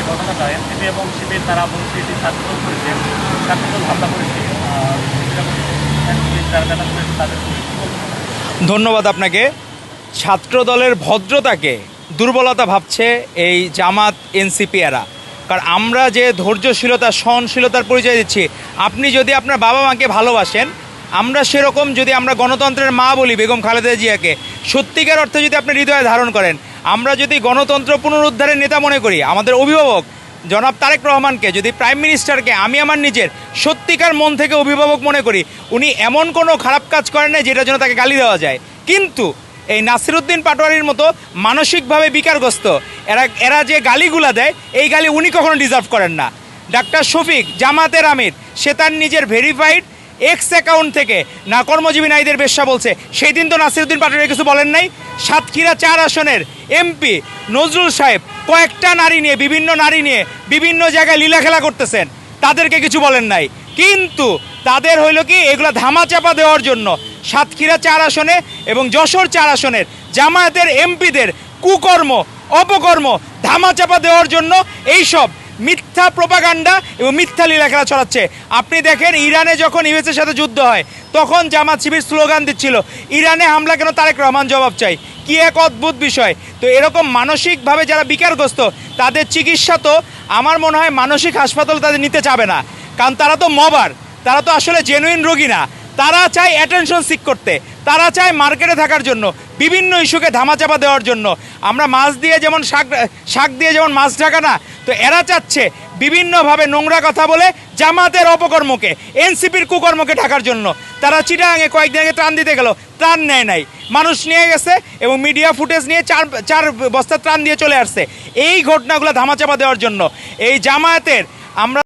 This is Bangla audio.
ঘটনাটা এনসিপি এবং শিবির তারা বলছে এটি ছাত্রদল করেছে, ছাত্রদল হামলা করেছে, এনসিপি যারা নেতা করেছে তাদের কি বলবেন? ধন্যবাদ আপনাকে। ছাত্রদলের ভদ্রতাকে দুর্বলতা ভাবছে এই জামাত এনসিপি এরা। কারণ আমরা যে ধৈর্যশীলতা সহনশীলতার পরিচয় দিচ্ছি, আপনি যদি আপনার বাবা মাকে ভালোবাসেন, আমরা সেরকম যদি আমরা গণতন্ত্রের মা বলি বেগম খালেদা জিয়াকে, সত্যিকার অর্থে যদি আপনি হৃদয়ে ধারণ করেন, আমরা যদি গণতন্ত্র পুনরুদ্ধারের নেতা মনে করি, আমাদের অভিভাবক জনাব তারেক রহমানকে, যদি প্রাইম মিনিস্টারকে আমি আমার নিজের সত্যিকার মন থেকে অভিভাবক মনে করি, উনি এমন কোনো খারাপ কাজ করেন না যেটার জন্য তাকে গালি দেওয়া যায়। কিন্তু এই নাসিরউদ্দিন পাটোয়ারির মতো মানসিকভাবে বিকারগ্রস্ত এরা যে গালিগুলা দেয়, এই গালি উনি কখনো ডিজার্ভ করেন না। ডাক্তার শফিক জামাতের আমির, সে তার নিজের ভেরিফাইড এক্স অ্যাকাউন্ট থেকে না কর্মজীবী নারীদের বেশ্যা বলছে। সেই দিন তো নাসিরউদ্দিন পাটোয়ারি কিছু বলেন নাই। সাতক্ষীরা 4 আসনের এমপি নজরুল সাহেব কয়েকটা নারী নিয়ে, বিভিন্ন নারী নিয়ে বিভিন্ন জায়গায় লীলাখেলা করতেছেন, তাদেরকে কিছু বলেন নাই। কিন্তু তাদের হইল কি, এগুলো ধামাচাপা দেওয়ার জন্য সাতক্ষীরা 4 আসনে এবং যশোর 4 আসনের জামায়াতের এমপিদের কুকর্ম অপকর্ম ধামাচাপা দেওয়ার জন্য এইসব মিথ্যা প্রোপাগান্ডা এবং মিথ্যা লীলাখেলা ছড়াচ্ছে। আপনি দেখেন, ইরানে যখন ইউএসের সাথে যুদ্ধ হয়, তখন জামাত শিবির স্লোগান দিচ্ছিল, ইরানে হামলা কেন, তারেক রহমান জবাব চাই। কি এক অদ্ভুত বিষয়। তো এরকম মানসিকভাবে যারা বিকারগ্রস্ত, তাদের চিকিৎসা তো আমার মনে হয় মানসিক হাসপাতাল তাদের নিতে চাবে না। কারণ তারা তো মবার, তারা তো আসলে জেনুইন রোগী না। তারা চায় অ্যাটেনশন সিক করতে, তারা চায় মার্কেটে থাকার জন্য, বিভিন্ন ইস্যুকে ধামাচাপা দেওয়ার জন্য। আমরা মাছ দিয়ে যেমন শাক দিয়ে যেমন মাছ ঢাকা না, তো এরা চাচ্ছে বিভিন্নভাবে নোংরা কথা বলে জামাতের অপকর্মকে, এনসিপির কুকর্মকে ঢাকার জন্য। তারা চিটাগাঙে কয়েকদিন আগে ত্রাণ দিতে গেল, ত্রাণ নেয় নাই, মানুষ নিয়ে গেছে এবং মিডিয়া ফুটেজ নিয়ে চার বস্তা ত্রাণ দিয়ে চলে আসছে। এই ঘটনাগুলো ধামাচাপা দেওয়ার জন্য এই জামায়াতের আমরা